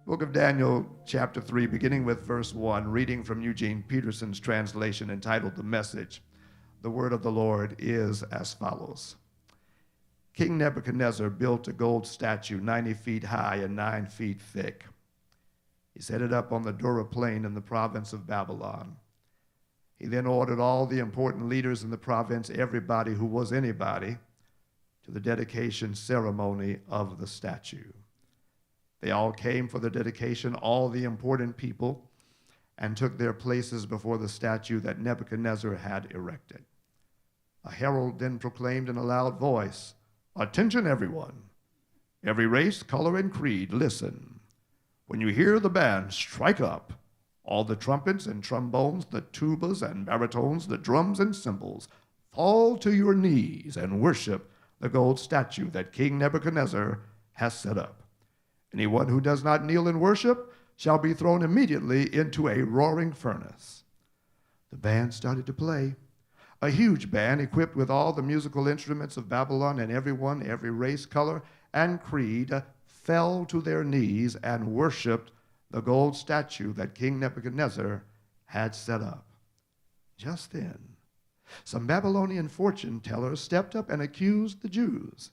Book of Daniel, chapter 3, beginning with verse 1, reading from Eugene Peterson's translation entitled The Message. The word of the Lord is as follows. King Nebuchadnezzar built a gold statue 90 feet high and 9 feet thick. He set it up on the Dura plain in the province of Babylon. He then ordered all the important leaders in the province, everybody who was anybody, to the dedication ceremony of the statue. They all came for the dedication, all the important people, and took their places before the statue that Nebuchadnezzar had erected. A herald then proclaimed in a loud voice, "Attention, everyone! Every race, color, and creed, listen. When you hear the band strike up, all the trumpets and trombones, the tubas and baritones, the drums and cymbals, fall to your knees and worship the gold statue that King Nebuchadnezzar has set up. Anyone who does not kneel in worship shall be thrown immediately into a roaring furnace." The band started to play. A huge band equipped with all the musical instruments of Babylon, and everyone, every race, color, and creed fell to their knees and worshiped the gold statue that King Nebuchadnezzar had set up. Just then, some Babylonian fortune tellers stepped up and accused the Jews.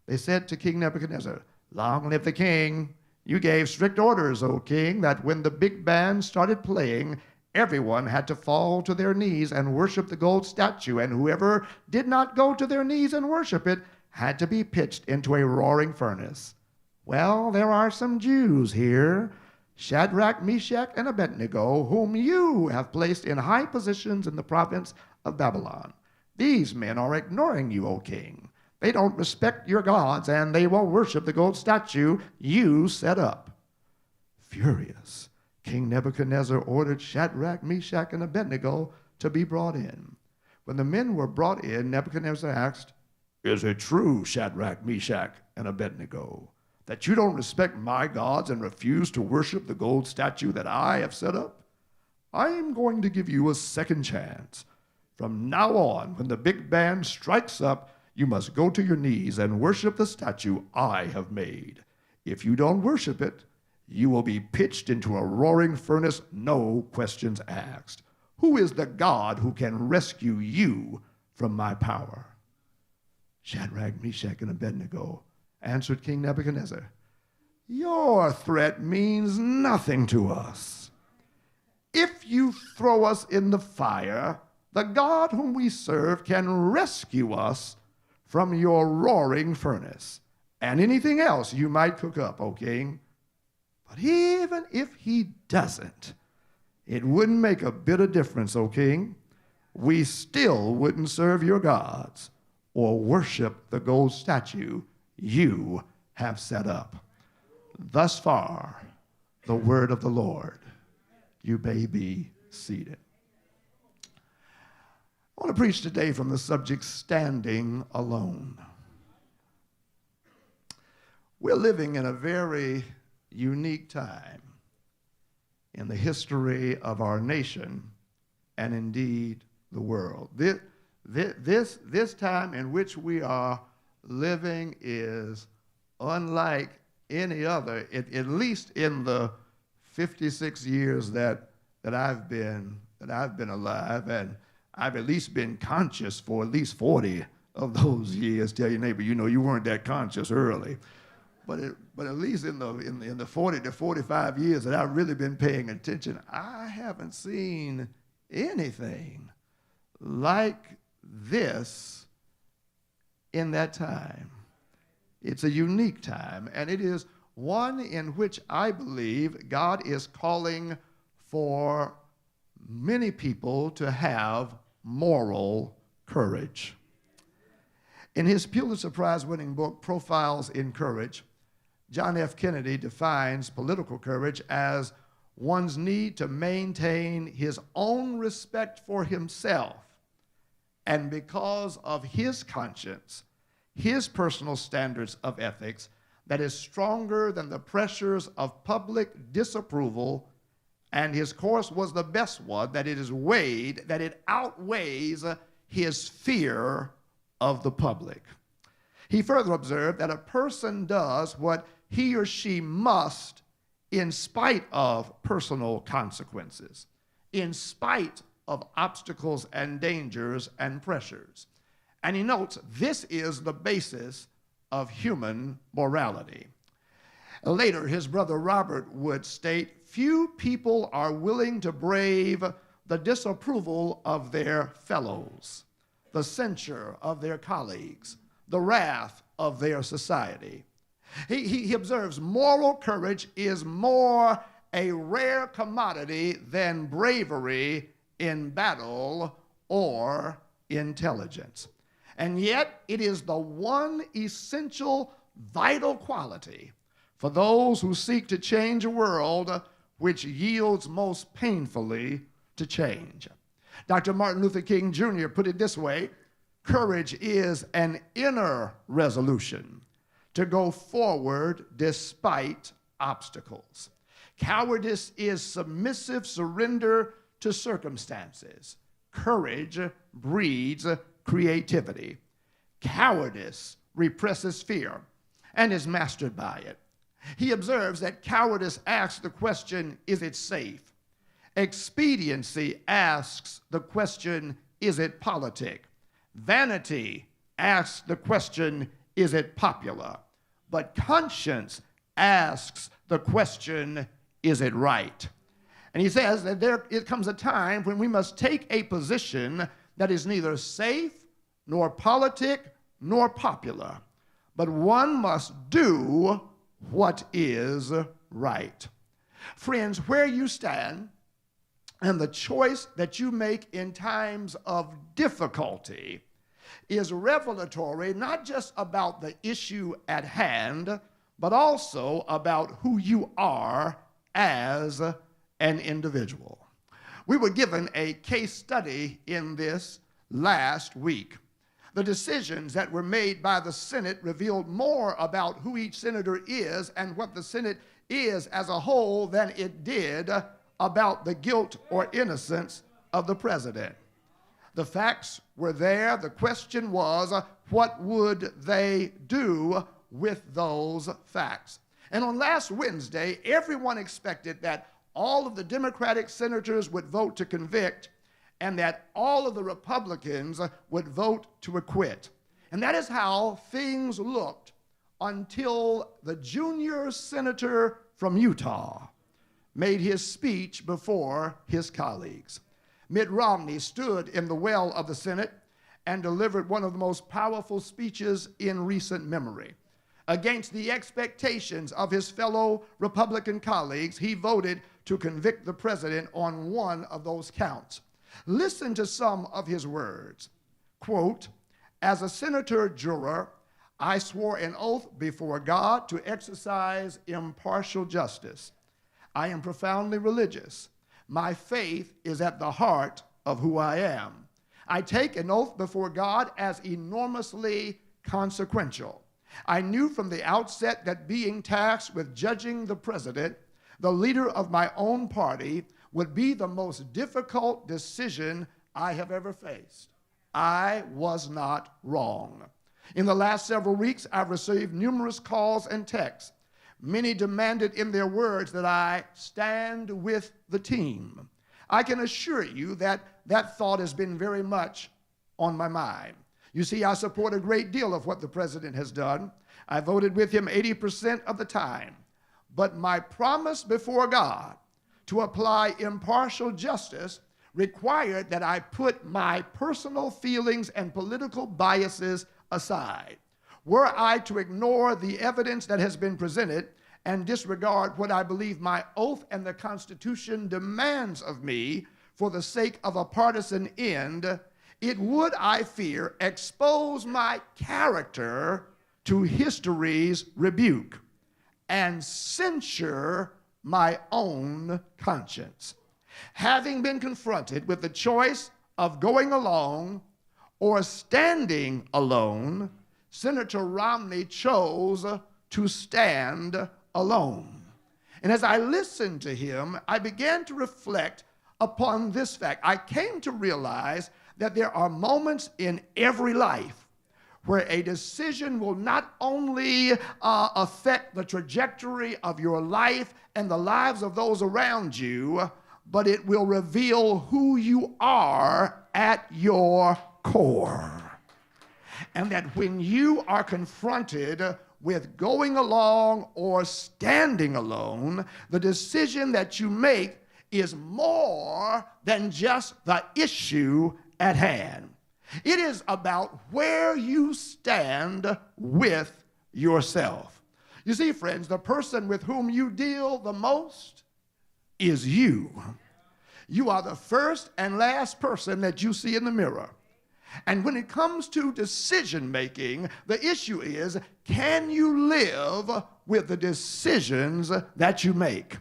They said to King Nebuchadnezzar, "Long live the king. You gave strict orders, O king, that when the big band started playing, everyone had to fall to their knees and worship the gold statue, and whoever did not go to their knees and worship it had to be pitched into a roaring furnace. Well, there are some Jews here, Shadrach, Meshach, and Abednego, whom you have placed in high positions in the province of Babylon. These men are ignoring you, O king. They don't respect your gods, and they will worship the gold statue you set up." Furious, King Nebuchadnezzar ordered Shadrach, Meshach, and Abednego to be brought in. When the men were brought in, Nebuchadnezzar asked, "Is it true, Shadrach, Meshach, and Abednego, that you don't respect my gods and refuse to worship the gold statue that I have set up? I am going to give you a second chance. From now on, when the big band strikes up, you must go to your knees and worship the statue I have made. If you don't worship it, you will be pitched into a roaring furnace, no questions asked. Who is the God who can rescue you from my power?" Shadrach, Meshach, and Abednego answered King Nebuchadnezzar, "Your threat means nothing to us. If you throw us in the fire, the God whom we serve can rescue us from your roaring furnace and anything else you might cook up, O king. But even if he doesn't, it wouldn't make a bit of difference, O king. We still wouldn't serve your gods or worship the gold statue you have set up." Thus far, the word of the Lord. You may be seated. I want to preach today from the subject, standing alone. We're living in a very unique time in the history of our nation and indeed the world. This time in which we are living is unlike any other, at least in the 56 years that I've been alive, and I've at least been conscious for at least 40 of those years. Tell your neighbor, you weren't that conscious early. But at least in the 40 to 45 years that I've really been paying attention, I haven't seen anything like this in that time. It's a unique time, and it is one in which I believe God is calling for many people to have moral courage. In his Pulitzer Prize-winning book, Profiles in Courage, John F. Kennedy defines political courage as one's need to maintain his own respect for himself, and because of his conscience, his personal standards of ethics, that is stronger than the pressures of public disapproval, and his course was the best one, that it outweighs his fear of the public. He further observed that a person does what he or she must in spite of personal consequences, in spite of obstacles and dangers and pressures. And he notes this is the basis of human morality. Later, his brother Robert would state, few people are willing to brave the disapproval of their fellows, the censure of their colleagues, the wrath of their society. He observes moral courage is more a rare commodity than bravery in battle or intelligence. And yet, it is the one essential, vital quality for those who seek to change a world which yields most painfully to change. Dr. Martin Luther King Jr. put it this way: courage is an inner resolution to go forward despite obstacles. Cowardice is submissive surrender to circumstances. Courage breeds creativity. Cowardice represses fear and is mastered by it. He observes that cowardice asks the question, is it safe? Expediency asks the question, is it politic? Vanity asks the question, is it popular? But conscience asks the question, is it right? And he says that it comes a time when we must take a position that is neither safe, nor politic, nor popular, but one must do what is right. Friends, where you stand and the choice that you make in times of difficulty is revelatory not just about the issue at hand, but also about who you are as an individual. We were given a case study in this last week. The decisions that were made by the Senate revealed more about who each senator is and what the Senate is as a whole than it did about the guilt or innocence of the president. The facts were there. The question was, what would they do with those facts? And on last Wednesday, everyone expected that all of the Democratic senators would vote to convict and that all of the Republicans would vote to acquit. And that is how things looked until the junior senator from Utah made his speech before his colleagues. Mitt Romney stood in the well of the Senate and delivered one of the most powerful speeches in recent memory. Against the expectations of his fellow Republican colleagues, he voted to convict the president on one of those counts. Listen to some of his words. Quote, "As a senator juror, I swore an oath before God to exercise impartial justice. I am profoundly religious. My faith is at the heart of who I am. I take an oath before God as enormously consequential. I knew from the outset that being tasked with judging the president, the leader of my own party, would be the most difficult decision I have ever faced. I was not wrong. In the last several weeks, I've received numerous calls and texts. Many demanded in their words that I stand with the team. I can assure you that that thought has been very much on my mind. You see, I support a great deal of what the president has done. I voted with him 80% of the time. But my promise before God to apply impartial justice required that I put my personal feelings and political biases aside. Were I to ignore the evidence that has been presented and disregard what I believe my oath and the Constitution demands of me for the sake of a partisan end, it would, I fear, expose my character to history's rebuke and censure my own conscience. Having been confronted with the choice of going alone or standing alone, Senator Romney chose to stand alone. And as I listened to him, I began to reflect upon this fact. I came to realize that there are moments in every life where a decision will not only affect the trajectory of your life and the lives of those around you, but it will reveal who you are at your core. And that when you are confronted with going along or standing alone, the decision that you make is more than just the issue at hand. It is about where you stand with yourself. You see, friends, the person with whom you deal the most is you. You are the first and last person that you see in the mirror. And when it comes to decision making, the issue is, can you live with the decisions that you make?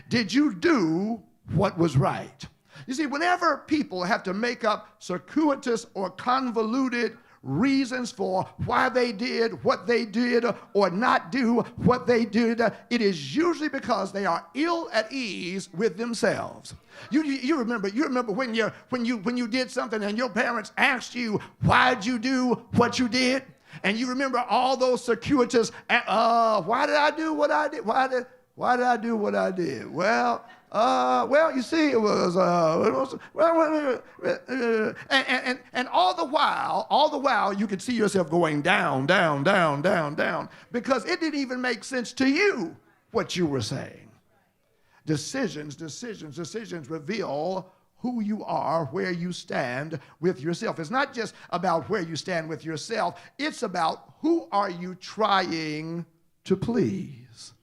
Did you do what was right? You see, whenever people have to make up circuitous or convoluted reasons for why they did what they did or not do what they did, it is usually because they are ill at ease with themselves. You remember when you did something and your parents asked you, why'd you do what you did? And you remember all those circuitous, why did I do what I did? Why did I do what I did? Well, you see, it was and all the while, you could see yourself going down, down, down, down, down, because it didn't even make sense to you what you were saying. Decisions reveal who you are, where you stand with yourself. It's not just about where you stand with yourself. It's about who are you trying to please.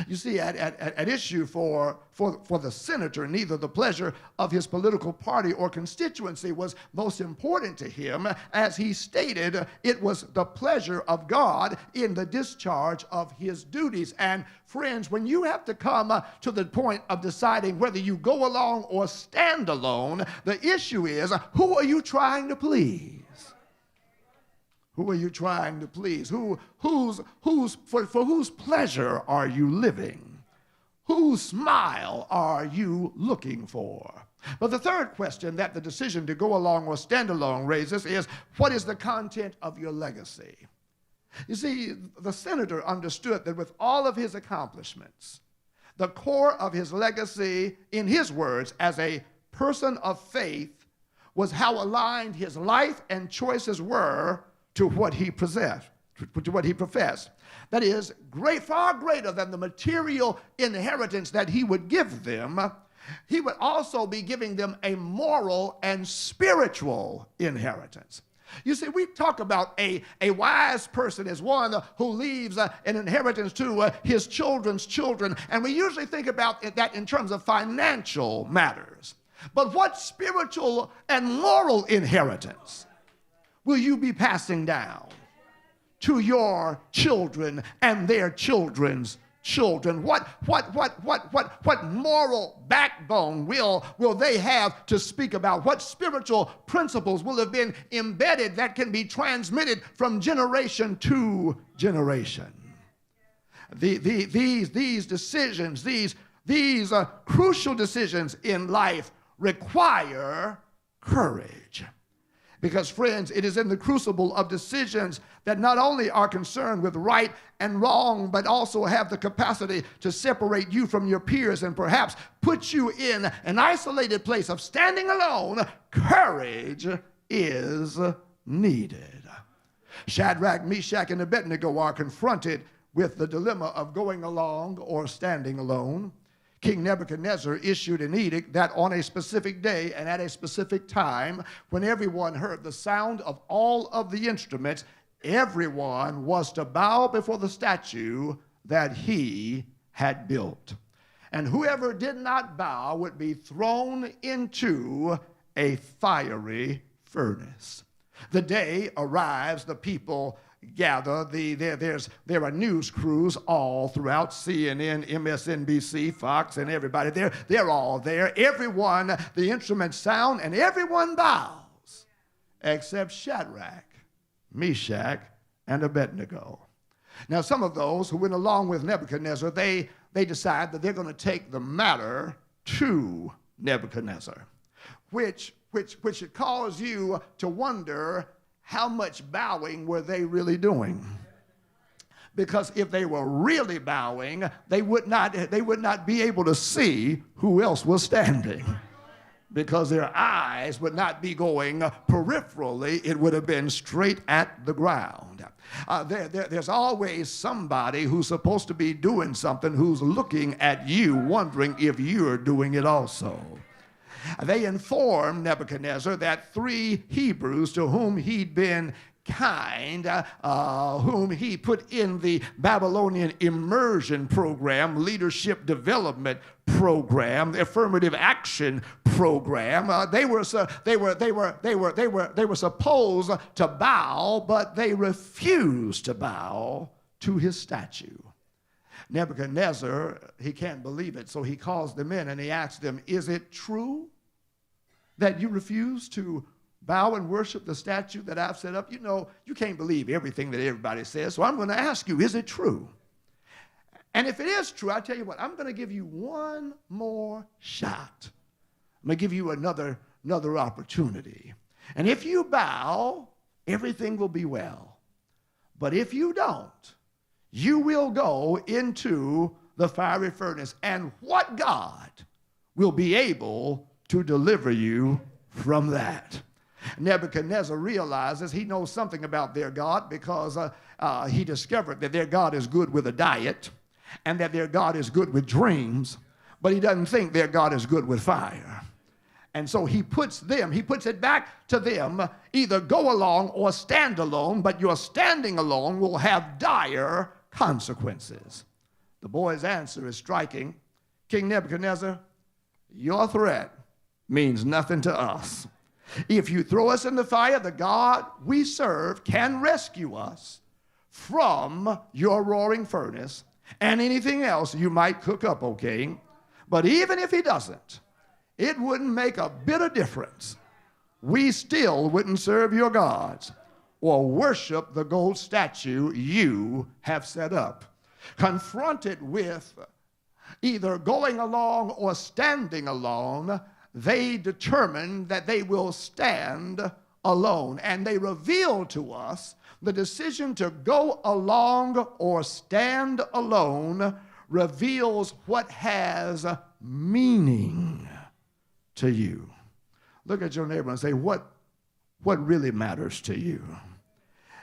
You see, at issue for the senator, neither the pleasure of his political party or constituency was most important to him. As he stated, it was the pleasure of God in the discharge of his duties. And friends, when you have to come to the point of deciding whether you go along or stand alone, the issue is, who are you trying to please? Who are you trying to please? For whose pleasure are you living? Whose smile are you looking for? But the third question that the decision to go along or stand alone raises is, what is the content of your legacy? You see, the senator understood that with all of his accomplishments, the core of his legacy, in his words, as a person of faith, was how aligned his life and choices were to what he possessed, to what he professed. That is, far greater than the material inheritance that he would give them, he would also be giving them a moral and spiritual inheritance. You see, we talk about a wise person as one who leaves an inheritance to his children's children, and we usually think about that in terms of financial matters. But what spiritual and moral inheritance will you be passing down to your children and their children's children? What moral backbone will they have to speak about? What spiritual principles will have been embedded that can be transmitted from generation to generation? These decisions, these crucial decisions in life require courage. Because, friends, it is in the crucible of decisions that not only are concerned with right and wrong, but also have the capacity to separate you from your peers and perhaps put you in an isolated place of standing alone. Courage is needed. Shadrach, Meshach, and Abednego are confronted with the dilemma of going along or standing alone. King Nebuchadnezzar issued an edict that on a specific day and at a specific time, when everyone heard the sound of all of the instruments, everyone was to bow before the statue that he had built. And whoever did not bow would be thrown into a fiery furnace. The day arrives, the people gather. There are news crews all throughout, CNN, MSNBC, Fox, and everybody. They're all there. Everyone, the instruments sound, and everyone bows, except Shadrach, Meshach, and Abednego. Now, some of those who went along with Nebuchadnezzar, they decide that they're going to take the matter to Nebuchadnezzar, which should cause you to wonder, how much bowing were they really doing? Because if they were really bowing, they would not be able to see who else was standing. Because their eyes would not be going peripherally, it would have been straight at the ground. There's always somebody who's supposed to be doing something who's looking at you, wondering if you're doing it also. They informed Nebuchadnezzar that 3 Hebrews to whom he'd been kind, whom he put in the Babylonian immersion program, leadership development program, the affirmative action program. They were supposed to bow, but they refused to bow to his statue. Nebuchadnezzar, he can't believe it, so he calls them in and he asks them, is it true that you refuse to bow and worship the statue that I've set up? You know, you can't believe everything that everybody says, so I'm going to ask you, is it true? And if it is true, I tell you what, I'm going to give you one more shot. I'm going to give you another opportunity. And if you bow, everything will be well. But if you don't, you will go into the fiery furnace. And what God will be able to deliver you from that? Nebuchadnezzar realizes he knows something about their God because he discovered that their God is good with a diet and that their God is good with dreams, but he doesn't think their God is good with fire. And so he puts it back to them, either go along or stand alone, but your standing alone will have dire consequences. The boy's answer is striking. King Nebuchadnezzar, your threat means nothing to us. If you throw us in the fire, the God we serve can rescue us from your roaring furnace and anything else you might cook up, O king. But even if he doesn't, it wouldn't make a bit of difference. We still wouldn't serve your gods or worship the gold statue you have set up. Confronted with either going along or standing alone, they determine that they will stand alone. And they reveal to us the decision to go along or stand alone reveals what has meaning to you. Look at your neighbor and say, what really matters to you?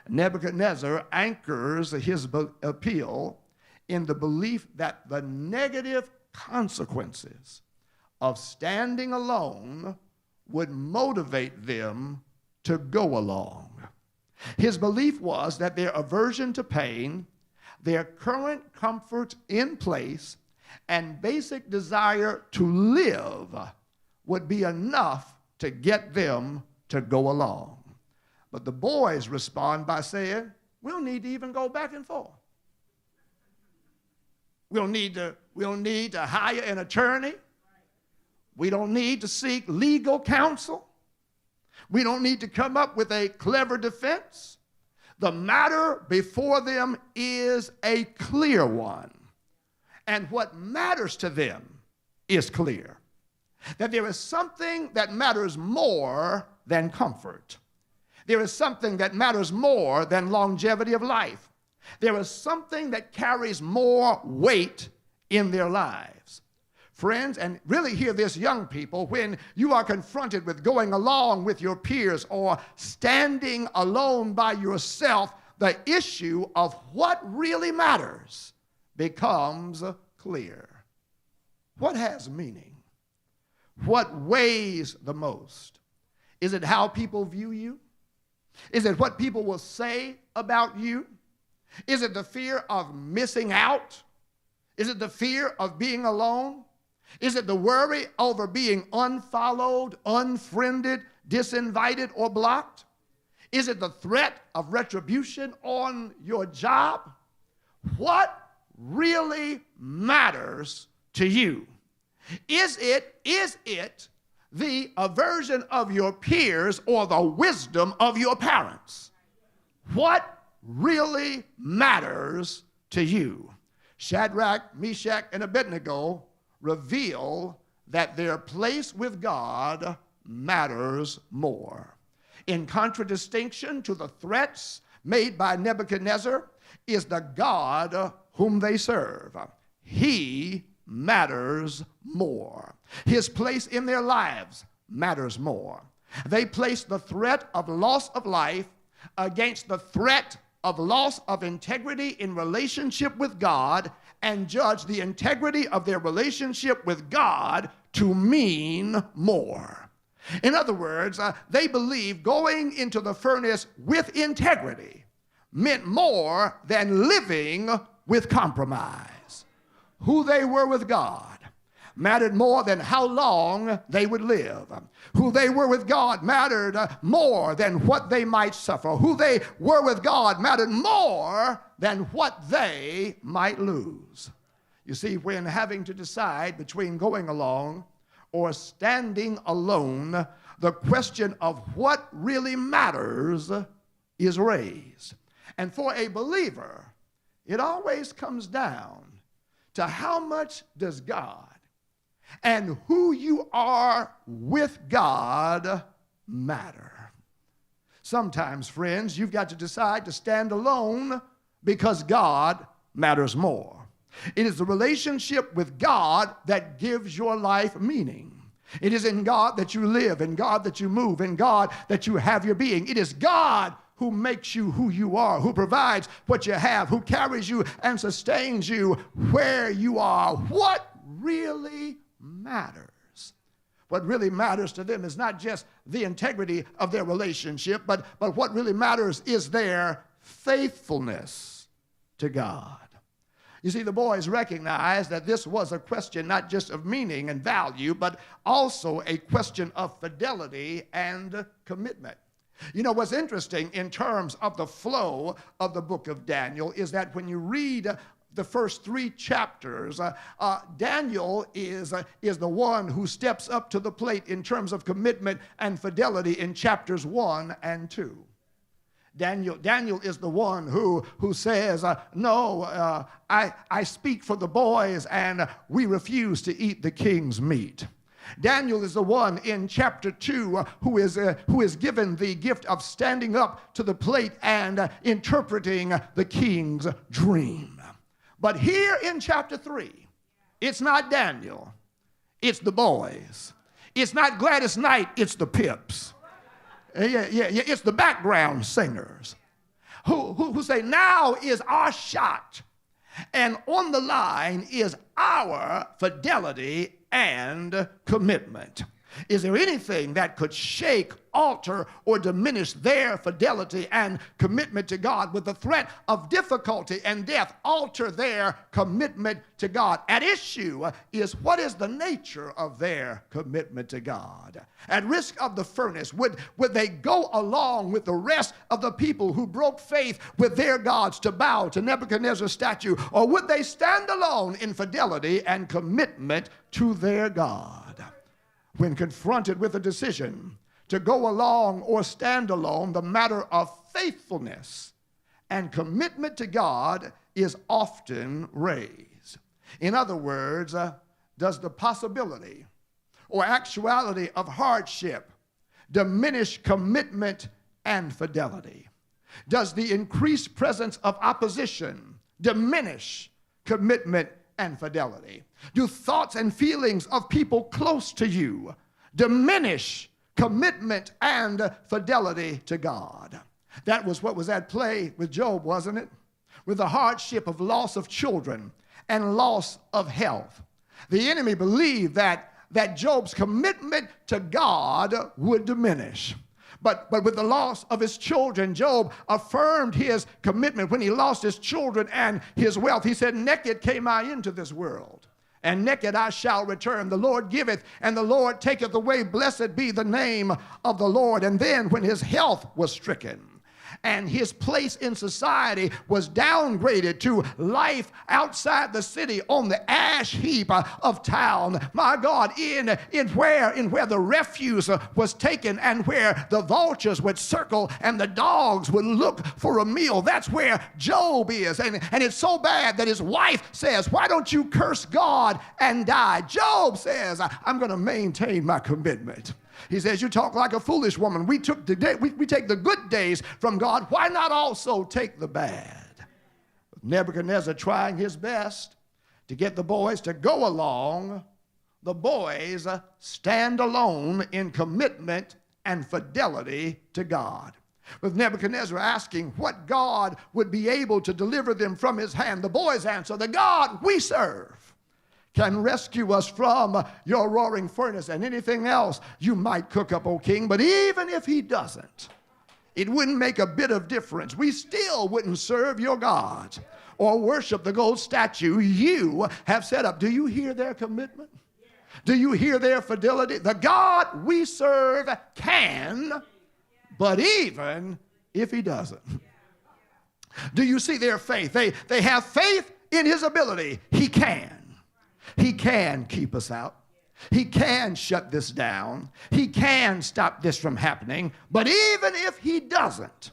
Nebuchadnezzar anchors his appeal in the belief that the negative consequences of standing alone would motivate them to go along. His belief was that their aversion to pain, their current comfort in place, and basic desire to live would be enough to get them to go along. But the boys respond by saying, we don't need to even go back and forth. We don't need to hire an attorney. We don't need to seek legal counsel. We don't need to come up with a clever defense. The matter before them is a clear one. And what matters to them is clear. That there is something that matters more than comfort. There is something that matters more than longevity of life. There is something that carries more weight in their lives. Friends, and really hear this, young people, when you are confronted with going along with your peers or standing alone by yourself, the issue of what really matters becomes clear. What has meaning? What weighs the most? Is it how people view you? Is it what people will say about you? Is it the fear of missing out? Is it the fear of being alone? Is it the worry over being unfollowed, unfriended, disinvited, or blocked? Is it the threat of retribution on your job? What really matters to you? Is it the aversion of your peers or the wisdom of your parents? What really matters to you? Shadrach, Meshach, and Abednego reveal that their place with God matters more. in contradistinction to the threats made by Nebuchadnezzar, is the God whom they serve. He matters more. His place in their lives matters more. They place the threat of loss of life against the threat of loss of integrity in relationship with God, and judge the integrity of their relationship with God to mean more. In other words, they believe going into the furnace with integrity meant more than living with compromise. Who they were with God mattered more than how long they would live. Who they were with God mattered more than what they might suffer. Who they were with God mattered more than what they might lose. You see, when having to decide between going along or standing alone, the question of what really matters is raised. And for a believer, it always comes down to how much does God and who you are with God matter. Sometimes, friends, you've got to decide to stand alone because God matters more. It is the relationship with God that gives your life meaning. It is in God that you live, in God that you move, in God that you have your being. It is God who makes you who you are, who provides what you have, who carries you and sustains you where you are. What really matters? What really matters to them is not just the integrity of their relationship, but what really matters is their faithfulness to God. You see, the boys recognized that this was a question not just of meaning and value, but also a question of fidelity and commitment. You know, what's interesting in terms of the flow of the book of Daniel is that when you read the first 3 chapters, Daniel is the one who steps up to the plate in terms of commitment and fidelity in chapters 1 and 2. Daniel is the one who says, no, I speak for the boys and we refuse to eat the king's meat. Daniel is the one in chapter 2 who is given the gift of standing up to the plate and interpreting the king's dream. But here in chapter 3, it's not Daniel, it's the boys. It's not Gladys Knight, it's the Pips. It's the background singers who say, now is our shot, and on the line is our fidelity and commitment. Is there anything that could shake, alter, or diminish their fidelity and commitment to God? With the threat of difficulty and death, alter their commitment to God. At issue is what is the nature of their commitment to God. At risk of the furnace, would they go along with the rest of the people who broke faith with their gods to bow to Nebuchadnezzar's statue? Or would they stand alone in fidelity and commitment to their God? When confronted with a decision to go along or stand alone, the matter of faithfulness and commitment to God is often raised. In other words, does the possibility or actuality of hardship diminish commitment and fidelity? Does the increased presence of opposition diminish commitment and fidelity? Do thoughts and feelings of people close to you diminish commitment and fidelity to God? That was what was at play with Job, wasn't it? With the hardship of loss of children and loss of health. The enemy believed that Job's commitment to God would diminish. But with the loss of his children, Job affirmed his commitment. When he lost his children and his wealth, he said, naked came I into this world, and naked I shall return. The Lord giveth, and the Lord taketh away. Blessed be the name of the Lord. And then when his health was stricken, and his place in society was downgraded to life outside the city on the ash heap of town. My God, in where the refuse was taken and where the vultures would circle and the dogs would look for a meal. That's where Job is. And it's so bad that his wife says, why don't you curse God and die? Job says, I'm going to maintain my commitment. He says, you talk like a foolish woman. We take the good days from God. Why not also take the bad? Nebuchadnezzar trying his best to get the boys to go along. The boys stand alone in commitment and fidelity to God. With Nebuchadnezzar asking what God would be able to deliver them from his hand, the boys answer, the God we serve can rescue us from your roaring furnace and anything else you might cook up, O king. But even if he doesn't, it wouldn't make a bit of difference. We still wouldn't serve your God or worship the gold statue you have set up. Do you hear their commitment? Do you hear their fidelity? The God we serve can, but even if he doesn't. Do you see their faith? They have faith in his ability. He can. He can keep us out. He can shut this down. He can stop this from happening. But even if he doesn't,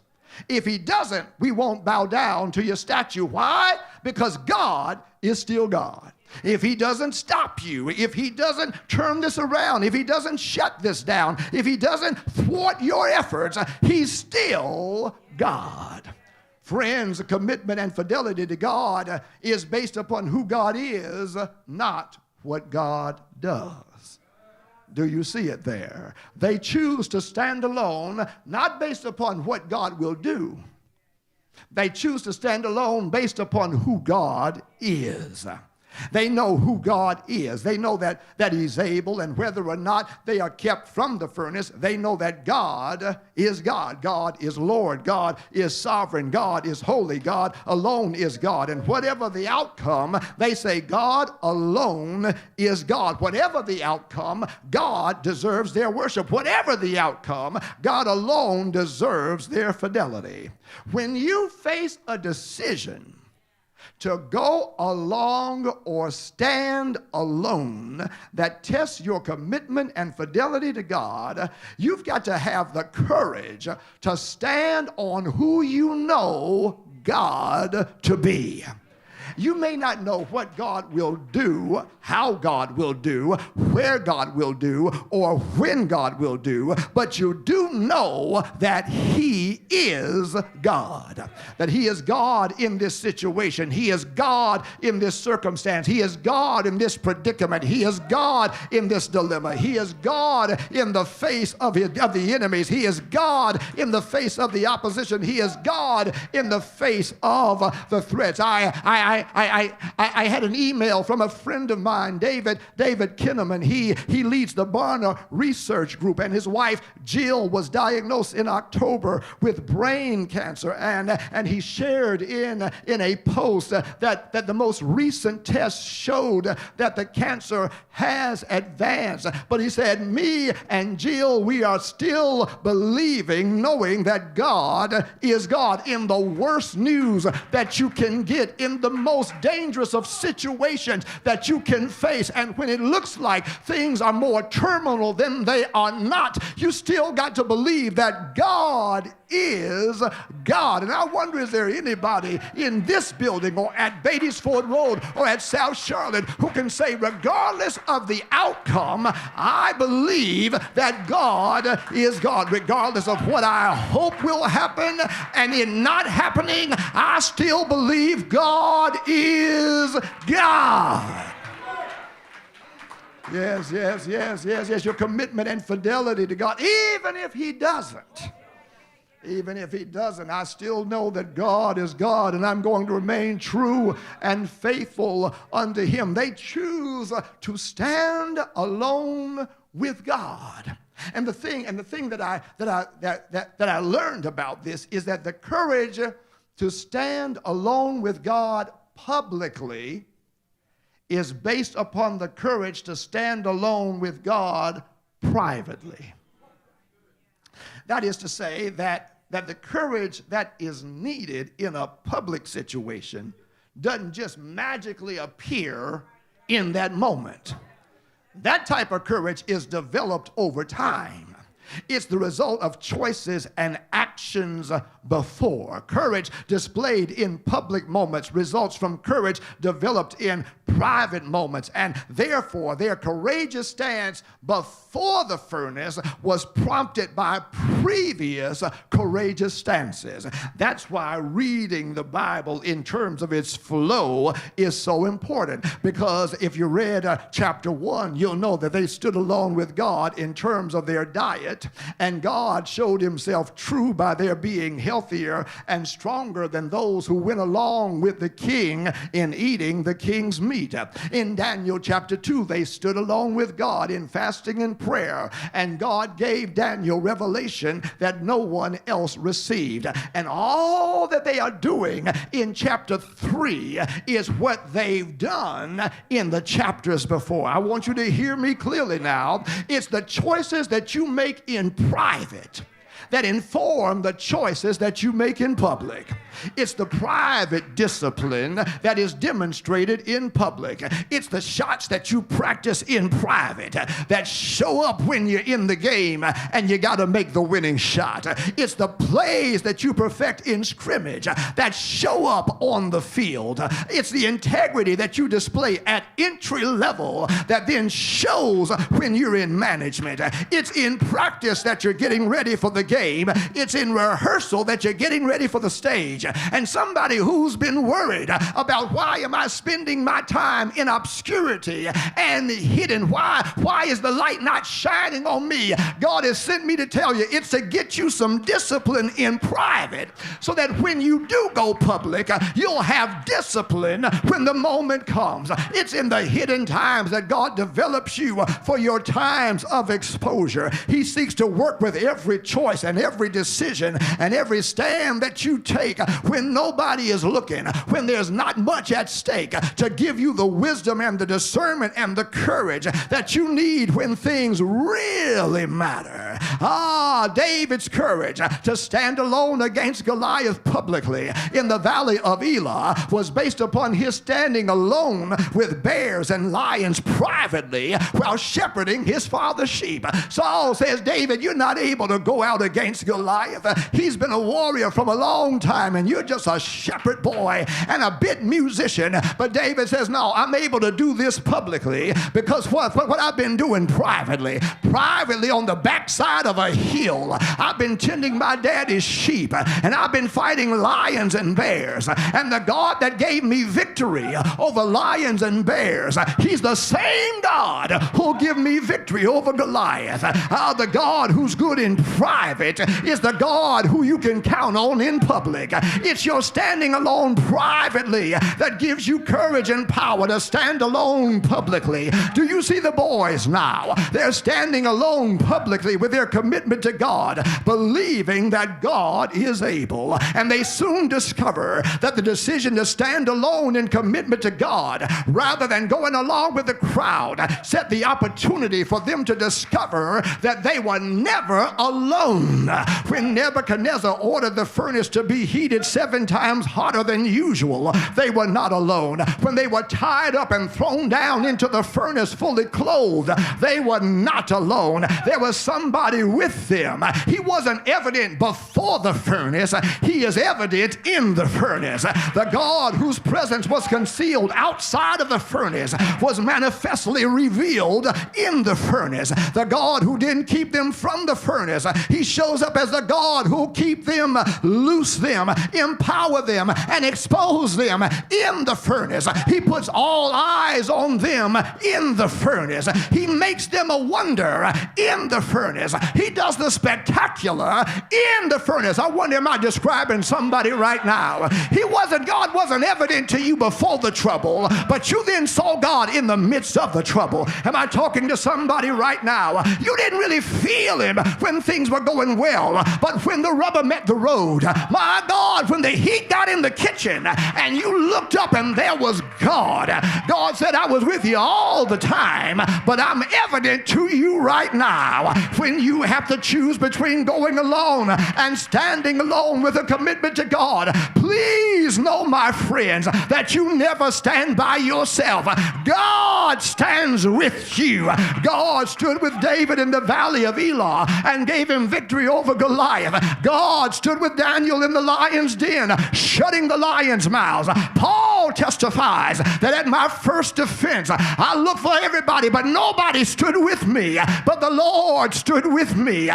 we won't bow down to your statue. Why? Because God is still God. If he doesn't stop you, if he doesn't turn this around, if he doesn't shut this down, if he doesn't thwart your efforts, he's still God. Friends, commitment and fidelity to God is based upon who God is, not what God does. Do you see it there? They choose to stand alone, not based upon what God will do. They choose to stand alone based upon who God is. They know who God is. They know that he's able, and whether or not they are kept from the furnace, they know that God is God. God is Lord. God is sovereign. God is holy. God alone is God. And whatever the outcome, they say God alone is God. Whatever the outcome, God deserves their worship. Whatever the outcome, God alone deserves their fidelity. When you face a decision to go along or stand alone that tests your commitment and fidelity to God, you've got to have the courage to stand on who you know God to be. You may not know what God will do, how God will do, where God will do, or when God will do, but you do know that he is God. That he is God in this situation. He is God in this circumstance. He is God in this predicament. He is God in this dilemma. He is God in the face of the enemies. He is God in the face of the opposition. He is God in the face of the threats. I had an email from a friend of mine, David Kinnaman. He leads the Barna Research Group, and his wife Jill was diagnosed in October with brain cancer, and he shared in a post that the most recent test showed that the cancer has advanced. But he said, me and Jill, we are still believing, knowing that God is God. In the worst news that you can get, in the most dangerous of situations that you can face, and when it looks like things are more terminal than they are not, you still got to believe that God is God. And I wonder, is there anybody in this building or at Beatty's Ford Road or at South Charlotte who can say, regardless of the outcome, I believe that God is God. Regardless of what I hope will happen, and in not happening, I still believe God is God. Yes. Your commitment and fidelity to God, even if he doesn't. Even if he doesn't, I still know that God is God, and I'm going to remain true and faithful unto him. They choose to stand alone with God. And the thing that I learned about this is that the courage to stand alone with God publicly is based upon the courage to stand alone with God privately. That is to say that the courage that is needed in a public situation doesn't just magically appear in that moment. That type of courage is developed over time. It's the result of choices and actions before. Courage displayed in public moments results from courage developed in private moments, and therefore their courageous stance before the furnace was prompted by previous courageous stances. That's why reading the Bible in terms of its flow is so important, because if you read chapter 1, you'll know that they stood alone with God in terms of their diet, and God showed himself true by their being healthier and stronger than those who went along with the king in eating the king's meat. In Daniel chapter 2, they stood alone with God in fasting and prayer, and God gave Daniel revelation that no one else received. And all that they are doing in chapter 3 is what they've done in the chapters before. I want you to hear me clearly now. It's the choices that you make in private that inform the choices that you make in public. It's the private discipline that is demonstrated in public. It's the shots that you practice in private that show up when you're in the game and you got to make the winning shot. It's the plays that you perfect in scrimmage that show up on the field. It's the integrity that you display at entry level that then shows when you're in management. It's in practice that you're getting ready for the game. It's in rehearsal that you're getting ready for the stage. And somebody who's been worried about why am I spending my time in obscurity and hidden? Why is the light not shining on me? God has sent me to tell you it's to get you some discipline in private so that when you do go public, you'll have discipline when the moment comes. It's in the hidden times that God develops you for your times of exposure. He seeks to work with every choice and every decision and every stand that you take when nobody is looking, when there's not much at stake, to give you the wisdom and the discernment and the courage that you need when things really matter. David's courage to stand alone against Goliath publicly in the valley of Elah was based upon his standing alone with bears and lions privately while shepherding his father's sheep. Saul says, David, you're not able to go out against Goliath. He's been a warrior from a long time, and you're just a shepherd boy and a bit musician. But David says, no, I'm able to do this publicly because what I've been doing privately on the backside of a hill, I've been tending my daddy's sheep, and I've been fighting lions and bears. And the God that gave me victory over lions and bears, he's the same God who'll give me victory over Goliath. The God who's good in private is the God who you can count on in public. It's your standing alone privately that gives you courage and power to stand alone publicly. Do you see the boys now? They're standing alone publicly with their commitment to God, believing that God is able. And they soon discover that the decision to stand alone in commitment to God rather than going along with the crowd set the opportunity for them to discover that they were never alone. When Nebuchadnezzar ordered the furnace to be heated 7 times hotter than usual, they were not alone. When they were tied up and thrown down into the furnace fully clothed, they were not alone. There was somebody with them. He wasn't evident before the furnace. He is evident in the furnace. The God whose presence was concealed outside of the furnace was manifestly revealed in the furnace. The God who didn't keep them from the furnace, he shows up as the God who keep them, loose them, empower them, and expose them in the furnace. He puts all eyes on them in the furnace. He makes them a wonder in the furnace. He does the spectacular in the furnace. I wonder, am I describing somebody right now? God wasn't evident to you before the trouble, but you then saw God in the midst of the trouble. Am I talking to somebody right now? You didn't really feel him when things were going well, but when the rubber met the road, my God, when the heat got in the kitchen and you looked up and there was God. God said, I was with you all the time, but I'm evident to you right now. When you have to choose between going alone and standing alone with a commitment to God, please know, my friends, that you never stand by yourself. God stands with you. God stood with David in the valley of Elah and gave him victory over Goliath. God stood with Daniel in the lion's den, shutting the lions' mouths. Paul testifies that at my first defense, I looked for everybody, but nobody stood with me. But the Lord stood with me.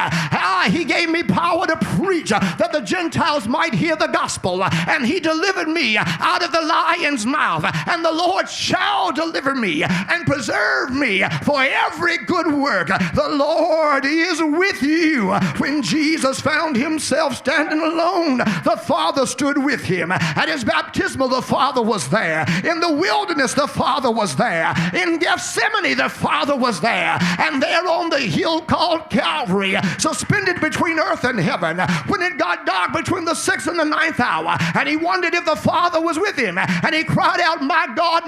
He gave me power to preach that the Gentiles might hear the gospel, and he delivered me out of the lion's mouth. And the Lord shall deliver me and preserve me for every good work. The Lord is with you. When Jesus found himself standing alone, the Father stood with him. At his baptismal, the Father was there. In the wilderness, the Father was there. In Gethsemane, the Father was there. And there on the hill called Calvary, suspended between earth and heaven, when it got dark between the 6th and the 9th hour, and he wondered if the Father was with him, and he cried out, my God,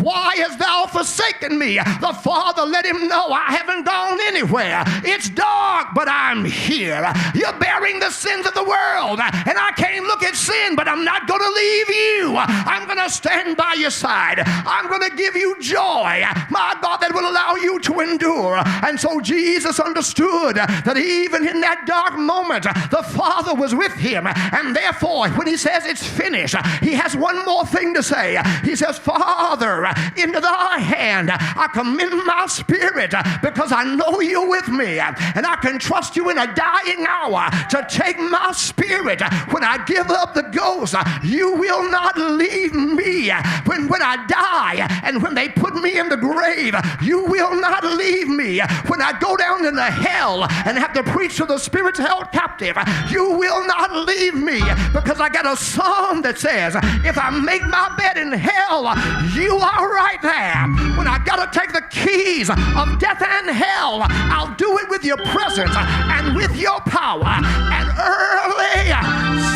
why hast thou forsaken me? The Father let him know, I haven't gone anywhere. It's dark, but I'm here. You're bearing the sins of the world, and I can't look at sin, but I'm not going to leave you. I'm going to stand by your side. I'm going to give you joy, my God, that will allow you to endure. And so Jesus understood that even in that dark moment, the Father was with him. And therefore, when he says it's finished, he has one more thing to say. He says, Father, into thy hand I commend my spirit, because I know you're with me, and I can trust you in a dying hour to take my spirit. When I give up the ghost, you will not leave me. When I die and when they put me in the grave, you will not leave me. When I go down into hell and have to preach to the spirits held captive, you will not leave me, because I got a psalm that says, if I make my bed in hell, you are right there. When I got to take the keys of death and hell, I'll do it with your presence and with your power. And early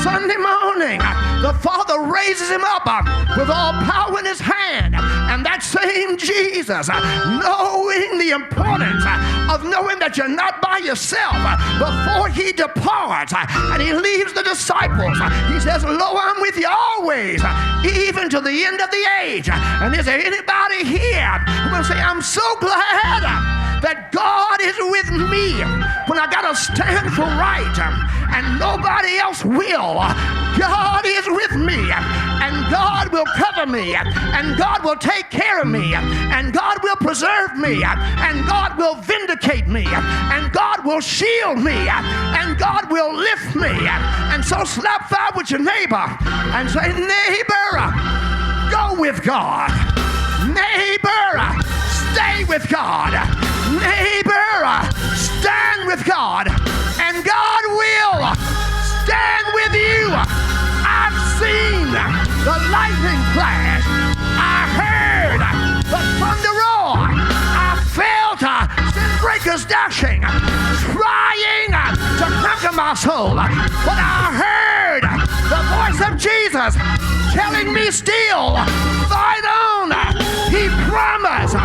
Sunday morning, the Father raises him up with all power in his hand. And that same Jesus, knowing the importance of knowing that you're not by yourself, before he departs and he leaves the disciples, he says, lo, I'm with you always, even to the end of the age. And is there anybody here who will say, I'm so glad that God is with me when I got to stand for right and nobody else will? God is with me, and God will cover me, and God will take care of me, and God will preserve me, and God will vindicate me, and God will shield me, and God will lift me. And so slap five with your neighbor and say, neighbor, go with God. Neighbor, stay with God. Neighbor, stand with God, and God will stand with you. I've seen the lightning flash. I heard the thunder roar. I felt sin breakers dashing, trying to conquer my soul. But I heard the voice of Jesus telling me still, fight on. He promised